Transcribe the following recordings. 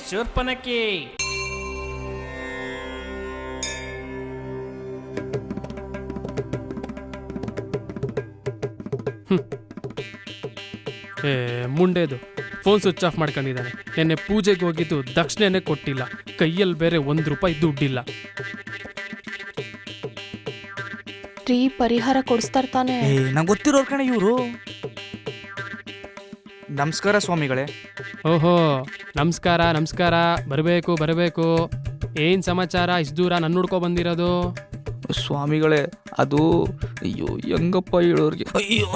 ಶೂರ್ಪನಖಿ. ಮುಂಡೆದು phone switch off ಮಾಡ್ಕೊಂಡಿದ್ದಾನೆ. ನೆನ್ನೆ ಪೂಜೆಗೆ ಹೋಗಿದ್ದು ದಕ್ಷಿಣೆನೇ ಕೊಟ್ಟಿಲ್ಲ. ಕೈಯಲ್ಲಿ ಬೇರೆ ₹1 ದುಡ್ಡಿಲ್ಲ. ರೀ ಪರಿಹಾರ ಕೊಡಿಸ್ತಾರ ತಾನೆ? ನಂಗೆ ಗೊತ್ತಿರೋರ್ ಕಣೆ ಇವರು. ನಮಸ್ಕಾರ ಸ್ವಾಮಿಗಳೇ. ಓಹೋ, ನಮಸ್ಕಾರ ನಮಸ್ಕಾರ. ಬರಬೇಕು. ಏನ್ ಸಮಾಚಾರ? ಇಷ್ಟು ದೂರ ನನ್ನ ಹುಡ್ಕೊ ಬಂದಿರೋದು? ಸ್ವಾಮಿಗಳೇ, ಅದು ಅಯ್ಯೋ ಹೆಂಗಪ್ಪ ಹೇಳೋರ್ಗೆ. ಅಯ್ಯೋ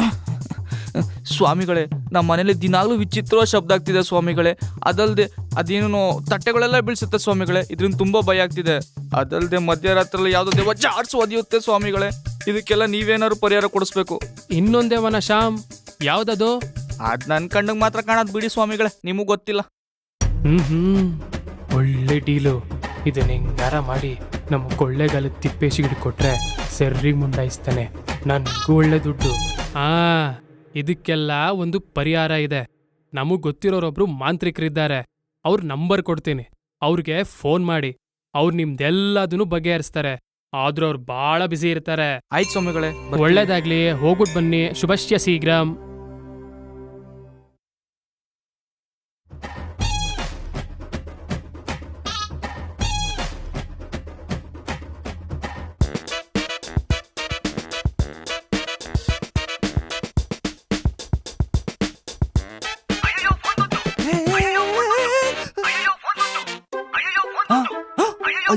ಸ್ವಾಮಿಗಳೇ, ನಮ್ಮ ಮನೇಲಿ ದಿನಾಗ್ಲೂ ವಿಚಿತ್ರ ಶಬ್ದ ಆಗ್ತಿದೆ ಸ್ವಾಮಿಗಳೇ. ಅದಲ್ಲದೆ ಅದೇನೋ ತಟ್ಟೆಗಳೆಲ್ಲ ಬೀಳ್ಸುತ್ತೆ ಸ್ವಾಮಿಗಳೇ. ಇದರಿಂದ ತುಂಬಾ ಭಯ ಆಗ್ತಿದೆ. ಅದಲ್ಲದೆ ಮಧ್ಯರಾತ್ರಿಯಲ್ಲಿ ಯಾವುದೋ ದೇವ ಜಾಡ್ಸ್ ಒದಿಯುತ್ತೆ ಸ್ವಾಮಿಗಳೇ. ಇದಕ್ಕೆಲ್ಲ ನೀವೇನಾದ್ರು ಪರಿಹಾರ ಕೊಡಿಸ್ಬೇಕು. ಇನ್ನೊಂದೇವನ ಶ್ಯಾಮ್, ಯಾವ್ದದು? ಅದ್ ನನ್ ಕಣ್ಣಿಗೆ ಮಾತ್ರ ಕಾಣೋದು ಬಿಡಿ ಸ್ವಾಮಿಗಳೇ, ನಿಮಗ್ ಗೊತ್ತಿಲ್ಲ. ಒಳ್ಳೆ ಡೀಲು. ಇದನ್ನ ಹೆಂಗಾರ ಮಾಡಿ ನಮ್ಮ ಕೊಳ್ಳೆಗಾಲದ ತಿಪ್ಪೇಶಿಗಿಡ್ ಕೊಟ್ರೆ ಸೆರ್ರಿಗೆ ಮುಂಡಾಯಿಸ್ತಾನೆ. ನನ್ಗೂ ಒಳ್ಳೆ ದುಡ್ಡು. ಇದಕ್ಕೆಲ್ಲ ಒಂದು ಪರಿಹಾರ ಇದೆ. ನಮಗ್ ಗೊತ್ತಿರೋರೊಬ್ರು ಮಾಂತ್ರಿಕರಿದ್ದಾರೆ. ಅವ್ರ ನಂಬರ್ ಕೊಡ್ತೀನಿ. ಅವ್ರಿಗೆ ಫೋನ್ ಮಾಡಿ. ಅವ್ರು ನಿಮ್ದೆಲ್ಲದನ್ನು ಬಗೆಹರಿಸ್ತಾರೆ. ಆದ್ರೂ ಅವ್ರು ಬಹಳ ಬಿಸಿ ಇರ್ತಾರೆ. ಆಯ್ತು ಸ್ವಾಮಿಗಳೇ, ಒಳ್ಳೇದಾಗ್ಲಿ. ಹೋಗ್ಬಿಟ್ ಬನ್ನಿ. ಶುಭಶ್ಯ ಶೀಘ್ರಂ.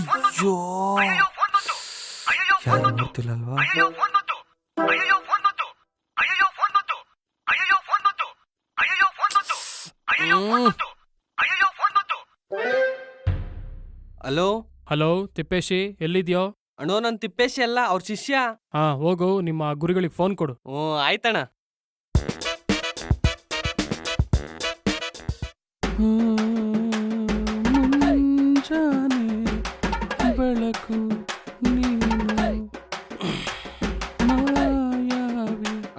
ಅಯ್ಯೋ ಯಾರು ಗೊತ್ತಿಲ್ಲಲ್ವಾ? ಹಲೋ ಹಲೋ, ತಿಪ್ಪೇಶಿ ಎಲ್ಲಿದ್ಯೋ? ಅಣ್ಣೋ, ನನ್ ತಿಪ್ಪೇಶಿ ಅಲ್ಲ, ಅವ್ರ ಶಿಷ್ಯ. ಹೋಗು, ನಿಮ್ಮ ಗುರುಗಳಿಗೆ ಫೋನ್ ಕೊಡು. ಆಯ್ತಣ್ಣ. ಬೆಳಕು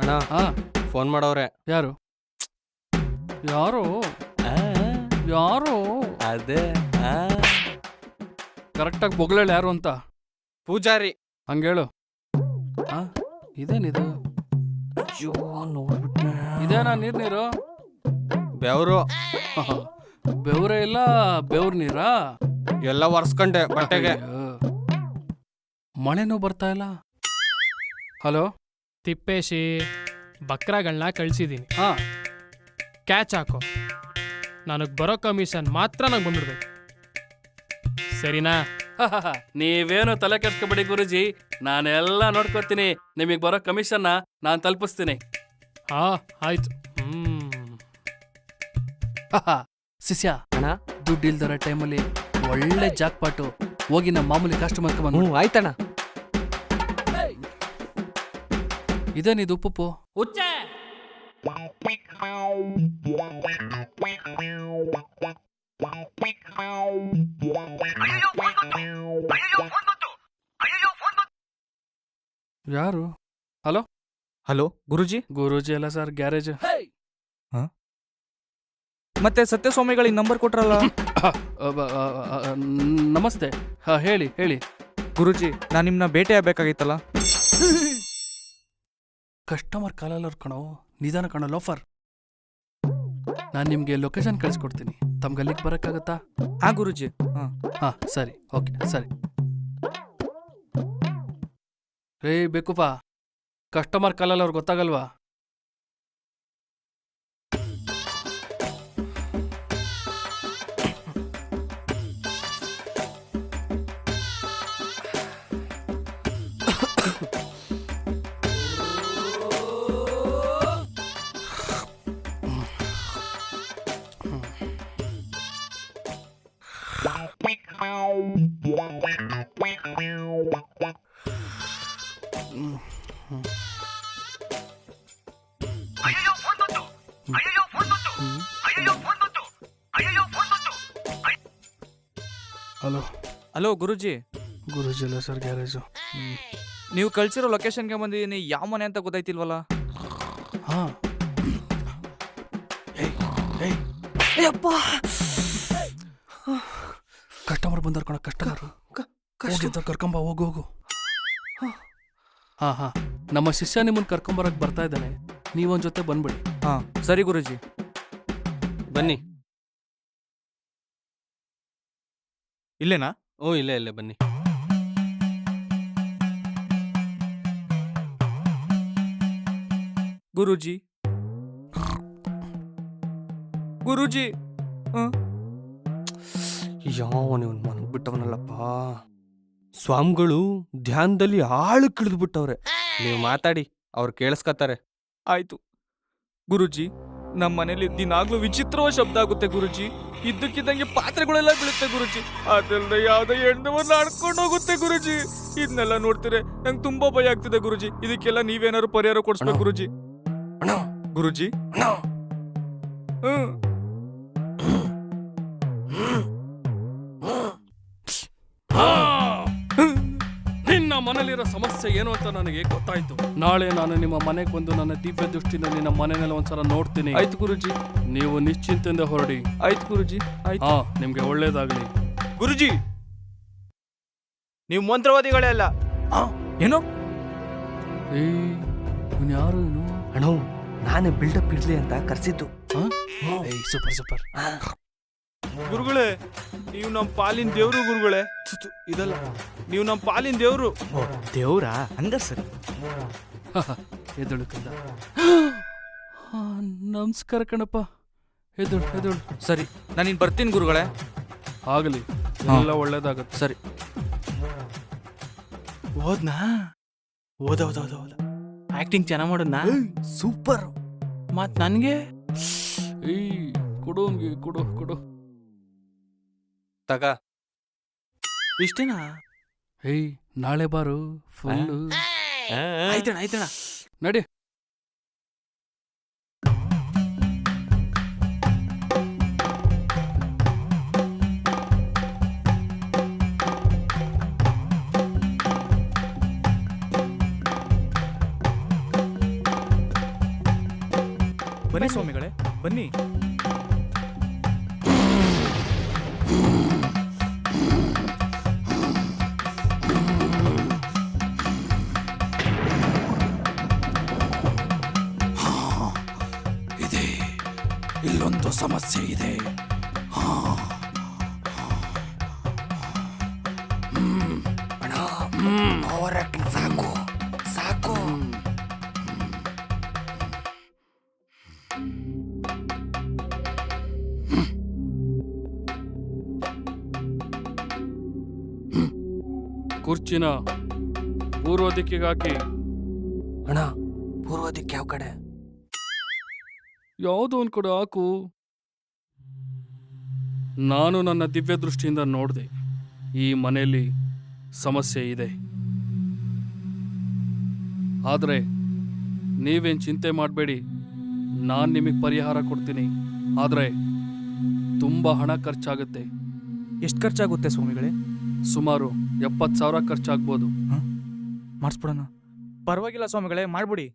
ಅಣ್ಣ, ಫೋನ್ ಮಾಡವ್ರೆ. ಯಾರು? ಅದೇ ಕರೆಕ್ಟಾಗಿ ಬೊಗಳೇಳು ಯಾರು ಅಂತ. ಪೂಜಾರಿ. ಹಂಗೇಳು. ಇದೇನಿದು? ಇದೇನಾ ನೀರು? ಬೆವರು. ಬೆವರೇ ಇಲ್ಲ, ಬೆವ್ರ ನೀರಾ? ಎಲ್ಲ ಒರ್ಸ್ಕೊಂಡೆ ಬಟ್ಟೆಗೆ. ಮಳೆನೂ ಬರ್ತಾ ಇಲ್ಲ. ಹಲೋ ತಿಪ್ಪೇಶಿ, ಬಕ್ರಾಗಳನ್ನ ಕಳ್ಸಿದೀನಿ. ಕ್ಯಾಚ್ ಹಾಕೋ. ನನಗ್ ಬರೋ ಕಮಿಷನ್ ಮಾತ್ರ ನಂಗೆ ಬಂದ್ಬಿಡ್ಬೇಕು, ಸರಿನಾ? ನೀವೇನು ತಲೆ ಕೆಡ್ಸ್ಕೊಬೇಡಿ ಗುರುಜಿ, ನಾನೆಲ್ಲ ನೋಡ್ಕೊತೀನಿ. ನಿಮಗ್ ಬರೋ ಕಮಿಷನ್ನ ನಾನ್ ತಲುಪಿಸ್ತೀನಿ. ಆಯ್ತು. ಶಿಷ್ಯ, ಅಣ್ಣ, ದುಡ್ಡು ಇಲ್ದರ ಟೈಮಲ್ಲಿ ಒಳ್ಳೆ ಜಾಕ್ ಪಾಟು. ಹೋಗಿ ನಮ್ಮ ಮಾಮೂಲಿ ಕಸ್ಟಮರ್ ಬಂದು. ಆಯ್ತಣ್ಣ. ಇದೇನಿದು ಉಪ್ಪು? ಹುಚ್ಚೆ. ಯಾರು? ಹಲೋ ಹಲೋ ಗುರುಜಿ. ಗುರೂಜಿ ಅಲ್ಲ ಸರ್, ಗ್ಯಾರೇಜ್. ಮತ್ತೆ ಸತ್ಯಸ್ವಾಮಿಗಳಿಗೆ ನಂಬರ್ ಕೊಟ್ರಲ್ಲ? ನಮಸ್ತೆ. ಹೇಳಿ ಗುರುಜಿ, ನಾನು ನಿಮ್ನ ಭೇಟಿ ಆಗ್ಬೇಕಾಗಿತ್ತಲ್ಲ. ಕಸ್ಟಮರ್ ಕಾಲಲ್ಲಿ ಕಣೋ, ನಿಧಾನ ಕಣೋ ಲೋಫರ್. ನಾನು ನಿಮ್ಗೆ ಲೊಕೇಶನ್ ಕಳಿಸ್ಕೊಡ್ತೀನಿ. ತಮ್ಗೆ ಅಲ್ಲಿಗೆ ಬರೋಕ್ಕಾಗತ್ತಾ? ಗುರುಜಿ. ಸರಿ, ಓಕೆ, ಸರಿ. ಬೇಕುಪಾ, ಕಸ್ಟಮರ್ ಕಾಲಲ್ಲಿ ಅವ್ರಿಗೆ ಗೊತ್ತಾಗಲ್ವಾ? ಹಲೋ ಹಲೋ ಗುರುಜಿ. ಗುರುಜಿ ಅಲ್ಲ ಸರ್, ಗ್ಯಾರೇಜು. ನೀವು ಕಳ್ಸಿರೋ ಲೊಕೇಶನ್ಗೆ ಬಂದಿದ್ದೀನಿ. ಯಾವ ಮನೆ ಅಂತ ಗೊತ್ತಾಯ್ತಿಲ್ವಲ್ಲ? ಕಸ್ಟಮರ್ ಬಂದವ್ರು ಕಣ, ಕಸ್ಟಮರ್. ಹೋಗಿದ್ದ ಕರ್ಕೊಂಬ, ಹೋಗು ಹೋಗು. ಹಾ ಹಾ, ನಮ್ಮ ಶಿಷ್ಯ ನಿಮ್ಮನ್ನ ಕರ್ಕೊಂಬರಕ್ ಬರ್ತಾ ಇದ್ದಾನೆ, ನೀವೊಂದ್ ಜೊತೆ ಬಂದ್ಬಿಡಿ. ಹಾ ಸರಿ ಗುರುಜಿ. ಬನ್ನಿ. ಇಲ್ಲೇನಾ? ಓ ಇಲ್ಲೇ ಬನ್ನಿ. ಗುರುಜಿ ಗುರುಜಿ. ಯಾವನು ಮನ್ಬಿಟ್ಟವನಲ್ಲಪ್ಪ. ಸ್ವಾಮಿಗಳು ಧ್ಯಾನದಲ್ಲಿ ಆಳು ಕಿಳಿದು ಬಿಟ್ಟವ್ರೆ. ನೀವು ಮಾತಾಡಿ, ಅವ್ರು ಕೇಳಿಸ್ಕತ್ತಾರೆ. ಆಯ್ತು ಗುರುಜಿ. ನಮ್ಮ ಮನೇಲಿ ದಿನಾಗ್ಲೂ ವಿಚಿತ್ರವಾದ ಶಬ್ದ ಆಗುತ್ತೆ ಗುರುಜಿ. ಇದ್ದಕ್ಕಿದ್ದಂಗೆ ಪಾತ್ರೆಗಳೆಲ್ಲ ಬೀಳುತ್ತೆ ಗುರುಜಿ. ಅದಲ್ಲದೆ ಯಾವ್ದೋ ಹೆಣ್ಣವನ್ನ ಆಡ್ಕೊಂಡು ಹೋಗುತ್ತೆ ಗುರುಜಿ. ಇದನ್ನೆಲ್ಲ ನೋಡ್ತಿರೆ ನಂಗೆ ತುಂಬಾ ಭಯ ಆಗ್ತಿದೆ ಗುರುಜಿ. ಇದಕ್ಕೆಲ್ಲ ನೀವೇನಾದ್ರು ಪರಿಹಾರ ಕೊಡಿಸ್ಬೇಕು ಗುರುಜಿ. ಗುರುಜಿ. ನಿನ್ನ ಮನೇಲಿರೋ ಸಮಸ್ಯೆ ಏನು ಅಂತ ನನಗೆ ಗೊತ್ತಾಯ್ತು. ನಾಳೆ ನಾನು ನಿಮ್ಮ ಮನೆಗೆ ಬಂದು ನನ್ನ ದಿವ್ಯ ದೃಷ್ಟಿಯಿಂದ ನಿನ್ನ ಮನೆಯಲ್ಲಿ ಒಂದ್ಸಲ ನೋಡ್ತೀನಿ. ಆಯ್ತು ಗುರುಜಿ. ನೀವು ನಿಶ್ಚಿಂತೆಯಿಂದ ಹೊರಡಿ. ಆಯ್ತು ಗುರುಜಿ. ಆಯ್ತು. ಹಾ, ನಿಮ್ಗೆ ಒಳ್ಳೇದಾಗ್ಲಿ. ಗುರುಜಿ, ನೀವು ಮಂತ್ರವಾದಿಗಳೇ ಅಲ್ಲ. ಏನೋ ಇವನು ಯಾರು ಇವನು? ಅಣ್ಣ, ನಾನೇ ಬಿಲ್ಡಪ್ ಇರ್ಲಿ ಅಂತ ಕರ್ಸಿದ್ದು. Super super. ಗುರುಗಳೇ, ನೀವು ನಮ್ಮ ಪಾಲಿನ ದೇವ್ರು ಗುರುಗಳೇ. ಇದಲ್ಲ, ನೀವು ನಮ್ಮ ಪಾಲಿನ ದೇವ್ರು. ದೇವ್ರಾ? ಹಂಗ ಸರಿ. ಎದಳು ಕಂದ. ನಮಸ್ಕಾರ ಕಣಪ್ಪ. ಎದಳು ಎದಳು. ಸರಿ, ನಾನಿನ್ ಬರ್ತೀನಿ ಗುರುಗಳೇ. ಆಗಲಿ, ಎಲ್ಲ ಒಳ್ಳೇದಾಗತ್ತೆ. ಸರಿ. ಓದ್ನಾ? ಓದ ಆಕ್ಟಿಂಗ್ ಚೆನ್ನಾಗ್ ಮಾಡೋದ್ನಾ? ಸೂಪರ್. ಮತ್ ನನ್ಗೆ ಕೊಡು ಅವ್ನ್ಗೆ, ಕೊಡು ಕೊಡು. ತಗ. ಇಷ್ಟೇನಾ? ನಾಳೆ ಬಾರು ಫುಲ್. ಆಯ್ತಣ್ಣ. ನಡಿ. ಬನ್ನಿ ಸ್ವಾಮಿಗಳೇ, ಬನ್ನಿ. ಇಲ್ಲೊಂದು ಸಮಸ್ಯೆ ಇದೆ. ಸಾಕು ಸಾಕು. ಕುರ್ಚಿನ ಪೂರ್ವ ದಿಕ್ಕಿಗೆ ಹಾಕಿ. ಅಣ್ಣ, ಪೂರ್ವ ದಿಕ್ಕು ಯಾವ ಕಡೆ? ಯಾವುದೋ ಒಂದ್ ಕಡೆ ಹಾಕು. ನಾನು ನನ್ನ ದಿವ್ಯ ದೃಷ್ಟಿಯಿಂದ ನೋಡಿದೆ, ಈ ಮನೆಯಲ್ಲಿ ಸಮಸ್ಯೆ ಇದೆ. ಆದರೆ ನೀವೇನು ಚಿಂತೆ ಮಾಡಬೇಡಿ, ನಾನು ನಿಮಗೆ ಪರಿಹಾರ ಕೊಡ್ತೀನಿ. ಆದರೆ ತುಂಬ ಹಣ ಖರ್ಚಾಗುತ್ತೆ. ಎಷ್ಟು ಖರ್ಚಾಗುತ್ತೆ ಸ್ವಾಮಿಗಳೇ? ಸುಮಾರು 70,000 ಖರ್ಚಾಗ್ಬೋದು. ಮಾಡಿಸ್ಬಿಡೋಣ. ಪರವಾಗಿಲ್ಲ ಸ್ವಾಮಿಗಳೇ, ಮಾಡ್ಬಿಡಿ.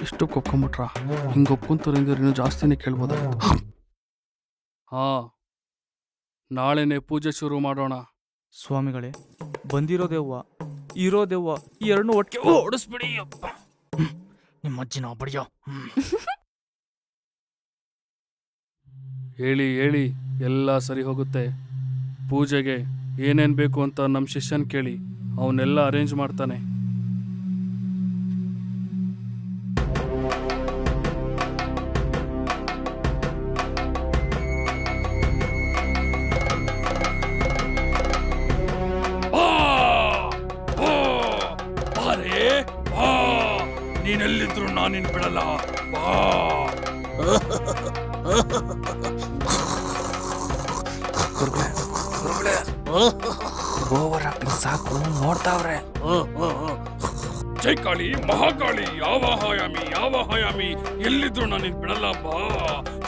ಎಷ್ಟು ಒಪ್ಕೊಂಬಿಟ್ರ? ಹಿಂಗೆ ಒಪ್ಕೊಂತವ್ರಿಂದ ಇನ್ನೂ ಜಾಸ್ತಿನೇ ಕೇಳ್ಬೋದಾಯ್ತು. ಹಾ, ನಾಳೆನೆ ಪೂಜೆ ಶುರು ಮಾಡೋಣ. ಸ್ವಾಮಿಗಳೇ, ಬಂದಿರೋ ದೆವ್ವ, ಇರೋ ದೆವ್ವ, ಈ ಎರಡನ್ನೂ ಒಟ್ಟಿಗೆ ಓಡಿಸ್ಬಿಡಿ. ನಿಮ್ಮ ಅಜ್ಜಿನ ಬಡಿಯೋ. ಹೇಳಿ ಹೇಳಿ, ಎಲ್ಲ ಸರಿ ಹೋಗುತ್ತೆ. ಪೂಜೆಗೆ ಏನೇನು ಬೇಕು ಅಂತ ನಮ್ಮ ಶಿಷ್ಯನ್ ಕೇಳಿ, ಅವನ್ನೆಲ್ಲ ಅರೇಂಜ್ ಮಾಡ್ತಾನೆ. ನೀನೆಲ್ಲಿದ್ರು ನಾನಿನ್ ಬಿಡಲ್ಲ. ಓವರ್ ಆಕ್ಟಿಂಗ್ ಸಾಕು, ನೋಡ್ತಾವ್ರೆ. ಜೈಕಾಳಿ, ಮಹಾಕಾಳಿ, ಯಾವಾಹಾಯಾಮಿ, ಎಲ್ಲಿದ್ರು ನಾನಿನ್ ಬಿಡಲ್ಲ. ಬಾ,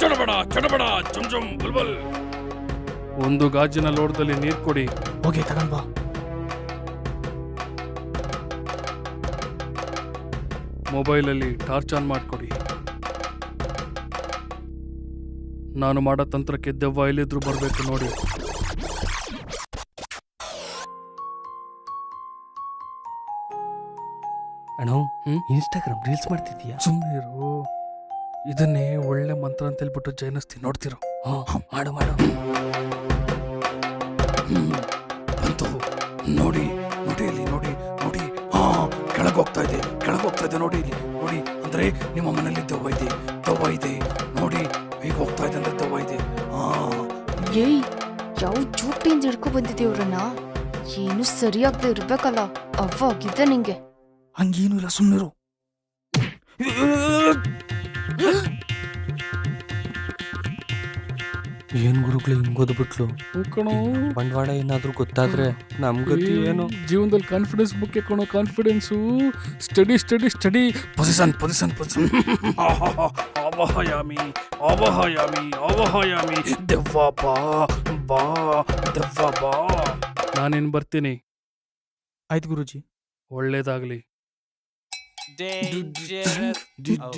ಚಡಬಡ ಚಡಬಡ, ಜುಮ್ ಜುಮ್ ಬುಲ್ಬುಲ್. ಒಂದು ಗಾಜಿನ ಲೋಟದಲ್ಲಿ ನೀರು ಕೊಡಿ. ಹೋಗಿ ತಗೊಂಡ್ ಬಾ. ಮೊಬೈಲಲ್ಲಿ ಟಾರ್ಚ್ ಆನ್ ಮಾಡಿಕೊಡಿ. ನಾನು ಮಾಡೋ ತಂತ್ರಕ್ಕೆ ದೆವ್ವ ಎಲ್ಲಿದ್ರು ಬರ್ಬೇಕು ನೋಡಿ. ಅಣ್ಣ ಹ್ಮ್? ಇನ್ಸ್ಟಾಗ್ರಾಮ್ ರೀಲ್ಸ್ ಮಾಡ್ತಿದ್ಯಾ? ಸುಮ್ಮನಿರು. ಇದನ್ನೇ ಒಳ್ಳೆ ಮಂತ್ರ ಅಂತ ಹೇಳ್ಬಿಟ್ಟು ಜೈನಸ್ತಿ ನೋಡ್ತಿರೋ. ಮಾಡು ಮಾಡು. ಅಂತೂ ನೋಡಿ ನೋಡಿ ಇಲ್ಲಿ ನೋಡಿ ನೋಡಿ. ಹಾ, ಕೆಳಗೆ ಹೋಗ್ತಾ ಇದೆ ನೋಡಿ ಇಲ್ಲಿ ನೋಡಿ. ಅಂದ್ರೆ ನಿಮ್ಮ ಮನೇಲಿ ದೆವ್ವ ಇದೆ ನೋಡಿ. ಈಗ ಹೋಗ್ತಾ ಇದೆ ಅಂದ್ರೆ ದೆವ್ವ ಇದೆ. ಹಾ, ಏಯ್ ಯಾವ ಜೂಟಿಂದ ಹಿಡ್ಕೊ ಬಂದಿದ್ದೀವ್ರನ್ನ? ಏನು ಸರಿಯಾಗದೆ ಇರ್ಬೇಕಲ್ಲ, ಅವಾಗಿದೆ ನಿಂಗೆ. ಹಂಗೇನು ಇಲ್ಲ, ಸುಮ್ಮನಿರು. ಏನ್ ಗುರುಗಳು ಹಿಂಗೋದು ಬಿಟ್ಲು? ಕಣೋ, ಬಂಡವಾಳ ಏನಾದ್ರೂ ಗೊತ್ತಾದ್ರೆ ನಮ್ಗತಿ ಏನು? ಜೀವನದಲ್ಲಿ ಕಾನ್ಫಿಡೆನ್ಸ್ ಮುಖ್ಯ ಕಣೋ. ಕಾನ್ಫಿಡೆನ್ಸು. ಸ್ಟಡಿ ಪೊಸಿಷನ್ ಆವಾಹಯಾಮಿ ದೆವ್ವ ಬಾ ದೆವ್ವ ಬಾ. ನಾನೇನ್ ಬರ್ತೀನಿ. ಆಯ್ತು ಗುರುಜಿ. ಒಳ್ಳೇದಾಗ್ಲಿ. Dangerous, oh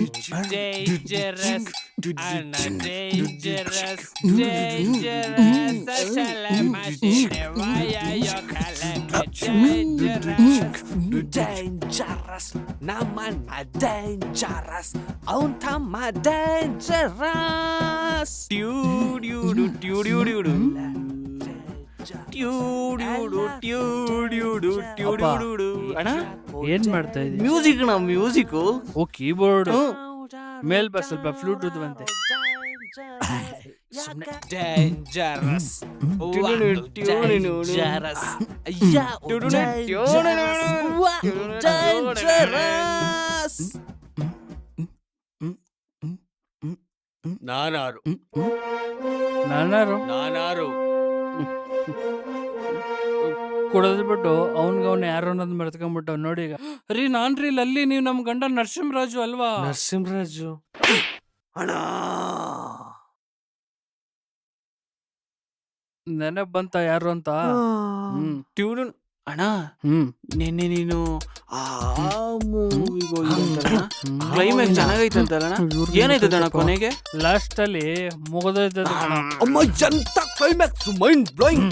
dangerous, Anna dangerous, machine, why are you calling me dangerous, namana dangerous, auntama dangerous, ಅಣ್ಣ ಏನ್ ಮಾಡ್ತಾ ಇದ್ದೀವಿ? Music music. ಓ ಕೀಬೋರ್ಡ್. ಮೇಲ್ ಬಾ ಸ್ವಲ್ಪ ಫ್ಲೂಟೂತ್ ಬಂತೆ. dangerous, dangerous. ನಾನಾರು ಕುಡದ್ ಬಿಟ್ಟು ಅವನ್ಗವ್ನ ಯಾರೋ ಅನ್ನೋದ್ ಮರ್ತ್ಕೊಂಡ್ಬಿಟ್ಟು ನೋಡಿ. ಈಗ ರೀ ನಾನ್ರಿ ಅಲ್ಲಿ ನೀವು ನಮ್ ಗಂಡ ನರಸಿಂಹರಾಜು ಅಲ್ವಾ? ನರಸಿಂಹರಾಜು ಅಣ್ಣ, ನೆನಪ್ ಬಂತ ಯಾರು ಅಂತ? ಟ್ಯೂನ್ ಅಣ್ಣ. ಹ್ಮ್ ನಿನ್ನೆ ನೀನು ಆ ಮೂವಿಗೆ ಹೋಗಿದ್ದಂತಲ್ಲ, ಕ್ಲೈಮ್ಯಾಕ್ಸ್ ಚೆನ್ನಾಗೈತಂತಲ್ಲ? ಏನಾಯ್ತದಣ್ಣ ಕೊನೆಗೆ? ಲಾಸ್ಟ್ ಅಲ್ಲಿ ಮುಗಿದೋಯ್ತದ. ಅಮ್ಮ ಎಂತ ಕ್ಲೈಮ್ಯಾಕ್ಸ್, ಮೈಂಡ್ ಬ್ಲೋಯಿಂಗ್.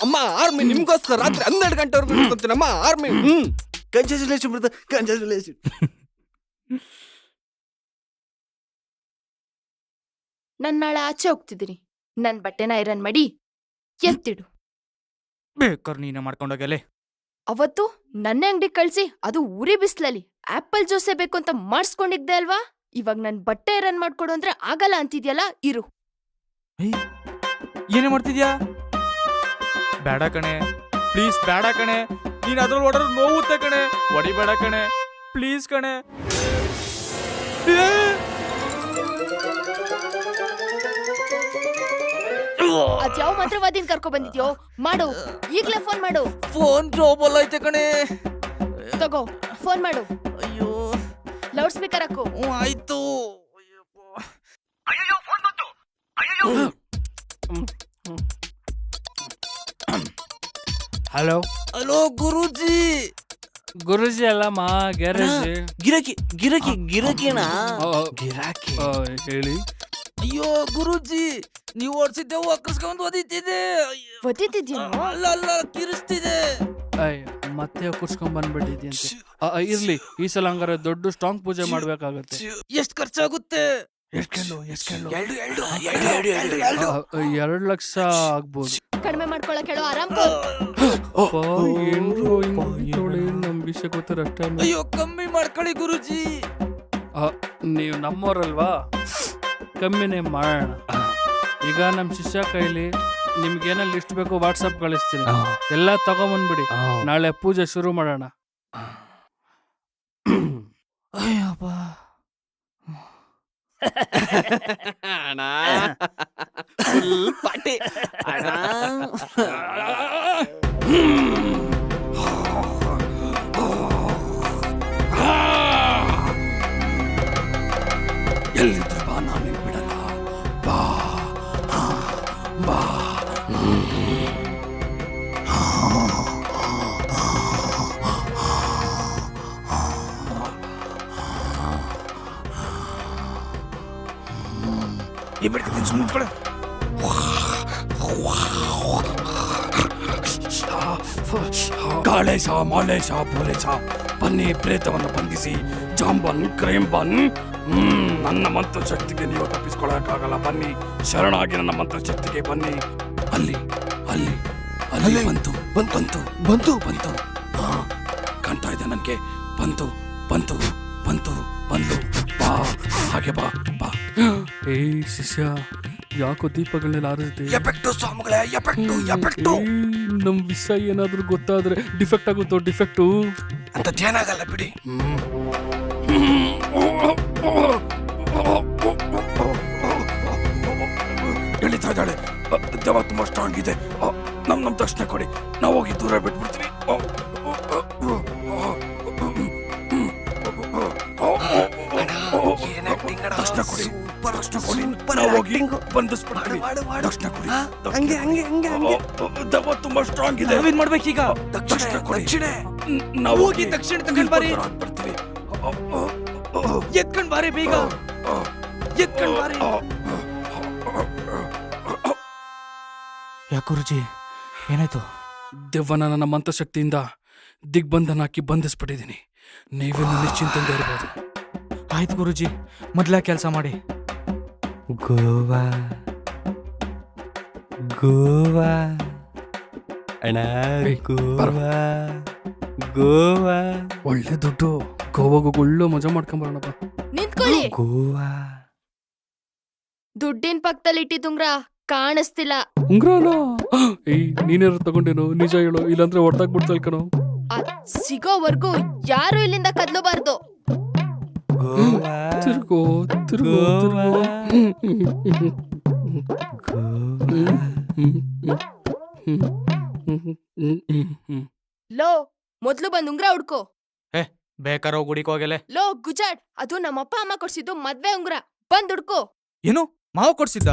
ಅಮ್ಮ ಆರ್ಮಿ ನಿಮ್ಗೋಸ್ಕರ ರಾತ್ರಿ 12 ಗಂಟೆವರೆಗೂ ಇಟ್ಕೊಂತೀನಮ್ಮ ಆರ್ಮಿ. Congratulation brother, congratulation. ನಾನ್ ನಾಳೆ ಆಚೆ ಹೋಗ್ತಿದ್ದೀನಿ. ನನ್ ಬಟ್ಟೆನ ಐರನ್ ಮಾಡಿ ಎತ್ತಿಡು. ಬೇಕಾದ್ರೆ ನೀನೇ ಮಾಡ್ಕೊಂಡೋಗಲೆ. ಅವತ್ತು ನನ್ನ ಅಂಗಡಿ ಕಳ್ಸಿ, ಅದು ಉರಿ ಬಿಸ್ಲಲ್ಲಿ ಆಪಲ್ ಜ್ಯೂಸೇ ಬೇಕು ಅಂತ ಮಾಡಿಸ್ಕೊಂಡಿದ್ದೆ ಅಲ್ವಾ? ಇವಾಗ ನನ್ ಬಟ್ಟೆ ಐರನ್ ಮಾಡ್ಕೊಡು ಅಂದ್ರೆ ಆಗಲ್ಲ ಅಂತಿದ್ಯಲ್ಲ, ಇರು. ಏನೇ ಮಾಡ್ತಿದ್ಯಾ? ಬೇಡ ಕಣೆ, ಪ್ಲೀಸ್ ಬೇಡ ಕಣೆ. ನೀನ್ ಅದ್ರಲ್ಲಿ ಹೊಡೆದ್ರೆ ನೋವುತ್ತೆ ಕಣೆ. ಹೊಡಿಬೇಡ ಕಣೆ, ಪ್ಲೀಸ್ ಕಣೆ. ಅದ್ಯಾವ ಮಂತ್ರವಾದಿನ ಕರ್ಕೊ ಬಂದಿದ್ಯೋ? ಮಾಡು, ಈಗ್ಲೇ ಫೋನ್ ಮಾಡು. ಫೋನ್ ಟ್ರಬಲ್ ಐತೆ ಕಣೆ. ತಗೋ ಫೋನ್ ಮಾಡು. ಅಯ್ಯೋ, ಲೌಡ್ ಸ್ಪೀಕರ್ ಹಾಕು. ಆಯ್ತು. ಹಲೋ ಹಲೋ ಗುರುಜಿ. ಗುರುಜಿ ಅಲ್ಲಮ್ಮ, ಗ್ಯಾರೇಜ್. ಗಿರಕಿನ ಗಿರಾಕಿ ಹೇಳಿ. ಅಯ್ಯೋ ಗುರುಜಿ, ನೀವು ಓಡಿಸಿದ್ದೆ ಒಕ್ಕರ್ಸ್ಕೊಂಡ್ ಓದಿತ್ತಿದೆ. ಒತ್ತಿದ್ಯೇನೋ? ಅಲ್ಲ ಕಿರಿಸ್ತಿದೆ. ಮತ್ತೆ ಕುರ್ಸ್ಕೊಂಡ್ ಬಂದ್ಬಿಟ್ಟಿದ್ಯಂತೆ. ಇರ್ಲಿ, ಈ ಸಲ ಹಂಗಾರೆ ದೊಡ್ಡ ಸ್ಟ್ರಾಂಗ್ ಪೂಜೆ ಮಾಡ್ಬೇಕಾಗತ್ತೆ. ಎಷ್ಟ್ ಖರ್ಚಾಗುತ್ತೆ? 2 ಲಕ್ಷ ಆಗ್ಬೋದು. ಕಡಿಮೆ ಮಾಡ್ಕೊಳಕ್ ಹೇಳೋ, ಆರಾಮ್. ನಂಬಿಕೆ ಗೊತ್ತರ ಅಷ್ಟೇ. ಅಯ್ಯೋ ಕಮ್ಮಿ ಮಾಡ್ಕೊಳ್ಳಿ ಗುರುಜಿ. ನೀವು ನಮ್ಮೋರಲ್ವಾ, ಕಮ್ಮಿನೇ ಮಾಡೋಣ. ಈಗ ನಮ್ ಶಿಷ್ಯ ಕೈಲಿ ನಿಮ್ಗೇನ ಲಿಸ್ಟ್ ಬೇಕು ವಾಟ್ಸಪ್ ಕಳಿಸ್ತೀನಿ. ಎಲ್ಲ ತಗೊಂಬಂದ್ಬಿಡಿ, ನಾಳೆ ಪೂಜೆ ಶುರು ಮಾಡೋಣ. ಅಯ್ಯಪ್ಪ. ಅಣ್ಣ ಫುಲ್ ಪಾರ್ಟಿ ಅಣ್ಣ. ಎಲ್ಲಿದ್ರು ಬಾ, ನಾನು ಬಿಡಲ್ಲ. ಬಾ ಬಾ. ಈ ಬಿಡ್ತೀನಿ ಸುಮ್ಮನೆ ಕಡೆ. ಕಾಳೇಶ ಮಾಳೇಶ ಪೋಲೇಶ ಬನ್ನಿ ಪ್ರೇತವನ್ನು ಬಂಧಿಸಿ ಜಾಂಬನ್ ಕ್ರೈಂಬನ್. ನನ್ನ ಮಂತ್ರಶಕ್ತಿಗೆ ನೀವು ತಪ್ಪಿಸ್ಕೊಳ್ಳೋಕ್ಕಾಗಲ್ಲ. ಬನ್ನಿ ಶರಣಾಗಿ ನನ್ನ ಮಂತ್ರಶಕ್ತಿಗೆ ಬನ್ನಿ. ಅಲ್ಲಿ ಅಲ್ಲಿ ಅಲ್ಲಿ ಬಂತು ಬಂತು ಬಂತು ಬಂತು. ಹಾ ಕಾಣ್ತಾ ಇದೆ ನನಗೆ. ಬಂತು ಬಂತು ಬಂತು ಬಂದು. ಬಾ ಹಾಗೆ ಬಾ ಬಾ. ಏ ಶಿಷ್ಯ, ಯಾಕೋ ದೀಪಗಳನ್ನೆಲ್ಲ ಆರಿಸಿದೆ? ಎಫೆಕ್ಟು ಸ್ವಾಮಿಗಳೇ, ಎಫೆಕ್ಟು ಎಫೆಕ್ಟು. ನಮ್ ವಿಷಯ ಏನಾದ್ರೂ ಗೊತ್ತಾದ್ರೆ ಡಿಫೆಕ್ಟ್ ಆಗುತ್ತೋ? ಡಿಫೆಕ್ಟು ಅಂತ ಏನಾಗಲ್ಲ ಬಿಡಿ. ಎಳಿತಾ ಇದ್ದಾಳೆ. ದೆವ್ವ ತುಂಬಾ ಸ್ಟ್ರಾಂಗ್ ಇದೆ. ನಮ್ ತಕ್ಷಣ ಕೊಡಿ, ನಾವು ಹೋಗಿ ದೂರ ಬಿಟ್ಬಿಡ್ತೀವಿ. ತಕ್ಷಣ ಕೊಡಿ, ತಕ್ಷಣ ಕೊಡಿ, ನಾವು ಹೋಗಿ ಬಂಧಿಸ್ಬಿಡ್ತೀವಿ. ತಕ್ಷಣ ಕೊಡಿ. ಹಂಗೆ ಹಂಗೆ ಹಂಗೆ ಹಂಗೆ. ದೆವ್ವ ತುಂಬಾ ಸ್ಟ್ರಾಂಗ್ ಇದೆ. ನಾವೇನ್ ಮಾಡ್ಬೇಕೀಗ? ತಕ್ಷಣ ಕೊಡಿ. ನಾವು ಹೋಗಿ ತಕ್ಷಣ ತಗೊಂಡ್ ಬಾರಿ. ಬರ್ತೀವಿ. ಎತ್ಕೊಂಡ್ ಬಾರಿ ಬೇಗ, ಎತ್ಕೊಂಡ್ ಬಾರಿ. ಯಾಕೆ ಗುರುಜಿ, ಏನಾಯ್ತು? ದೆವ್ವನ ನನ್ನ ಮಂತ್ರಶಕ್ತಿಯಿಂದ ದಿಗ್ಬಂಧನ ಹಾಕಿ ಬಂಧಿಸ್ಬಿಟ್ಟಿದ್ದೀನಿ. ನೀವೆಲ್ಲ ನಿಶ್ಚಿಂತೆಯಿಂದ ಇರ್ಬೋದು. ಆಯ್ತು ಗುರುಜಿ, ಮೊದ್ಲ ಕೆಲಸ ಮಾಡಿ. ಗೋವಾ ಗೋವಾ ಅಣ್ಣ, ಗೋವಾ ಗೋವಾ. ಒಳ್ಳೆ ದುಡ್ಡು. ಗೋವಾಗ ಒಳ್ಳೆ ಮಜಾ ಮಾಡ್ಕೊಂಬರೋಣಪ್ಪ. ನಿಂತ್ಕೊಳ್ಳಿ. ಗೋವಾ. ದುಡ್ಡಿನ ಪಕ್ಕದಲ್ಲಿ ಇಟ್ಟಿದ್ದುಂಗ್ರ ಕಾಣಿಸ್ತಿಲ್ಲ. ಉಂಗ್ರಾನ? ಏಯ್, ನೀನೇನಾರು ತಗೊಂಡೇನೋ? ನಿಜ ಹೇಳೋ, ಇಲ್ಲಾಂದ್ರೆ ಹೊಡ್ದಾಕ್ಬಿಡ್ತಲ್ ಕಣೋ. ಅದ್ ಸಿಗೋವರ್ಗೂ ಯಾರು ಇಲ್ಲಿಂದ ಕದ್ಲಬಾರ್ದು. ಗೋವಾ ತಿರ್ಗೋ ತಿರ್ಗೋ ತಿರ್ಗೋ. ಲೋ, ಮೊದ್ಲು ಬಂದ್ ಉಂಗ್ರ ಹುಡ್ಕೋ. ಬೇಕಾರೋ ಗುಡಿಗೆ ಹೋಗಲೆ. ಲೋ ಗುಜಾಡ್, ಅದು ನಮ್ಮಪ್ಪ ಅಮ್ಮ ಕೊಡ್ಸಿದ್ದು ಮದ್ವೆ ಉಂಗ್ರ. ಬಂದ್ ಹುಡ್ಕೋ. ಏನು ಮಾವ ಕೊಡ್ಸಿದ್ದ?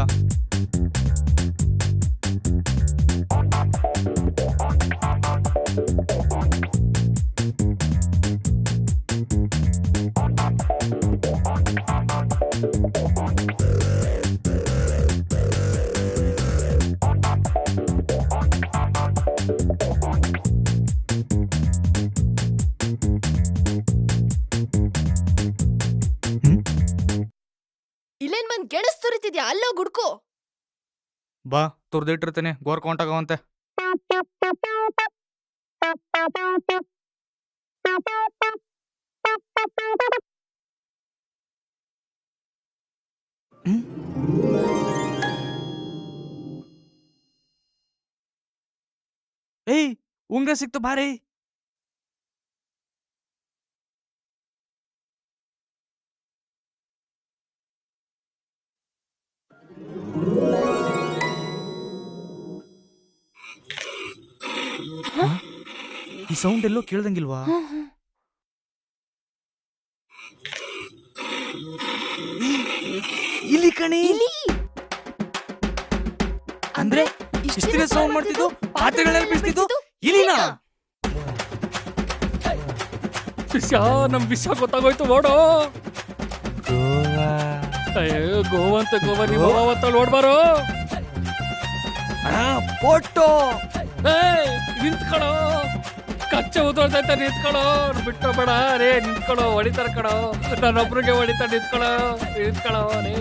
ಇಲ್ಲೇನ್ ಬಂದ್ ಗೆಣಸ್ ತುರಿತಿದ್ಯಾ? ಅಲ್ಲೋ ಗುಡ್ಕೋ. ಬಾ, ತುರ್ದಿಟ್ಟಿರ್ತೇನೆ, ಗೋರ್ ಕೊಂಟಾಗವಂತೆ. ಏಯ್, ಉಂಗ್ರ ಸಿಕ್ತು ಬಾರಿ. ಈ ಸೌಂಡ್ ಎಲ್ಲೋ ಕೇಳ್ದಂಗಿಲ್ವಾ? ಇಲ್ಲಿ ಕಣಿ. ಅಂದ್ರೆ ಇಷ್ಟಿನ ಸೌಂಡ್ ಮಾಡ್ತಿದ್ದು, ಪಾತ್ರೆಗಳೆಲ್ಲ ಬೀಳ್ತಿದ್ದು ಇಲ್ಲಿನಾ? ವಿಷ, ನಮ್ ವಿಷ ಗೊತ್ತಾಗೋಯ್ತು. ಓಡೋ. ಗೋವಾ. ಅಯ್ಯೋ, ಗೋವಂತ ಗೋವಾ, ನಿಮ್ಮ ಅವತ್ತ ನೋಡ್ಬಾರೋ. ಫೋಟೋ. ಏಯ್, ನಿಂತ್ಕೊಳ್ಳೋ. ಕಚ್ಚೆ ಉದೋಳ್ತೈತೆ, ನಿಂತ್ಕೊಳ್ಳೋ. ಬಿಟ್ಟು ಬೇಡ ರೇ, ನಿಂತ್ಕೊಳ್ಳೋ. ಹೊಡಿತಾರ ಕಣೋ, ನಾನೊಬ್ರಿಗೆ ಹೊಡಿತಾ. ನಿಂತ್ಕೊಳ್ಳೋ ನಿಂತ್ಕೊಳ್ಳೋ ರೇ.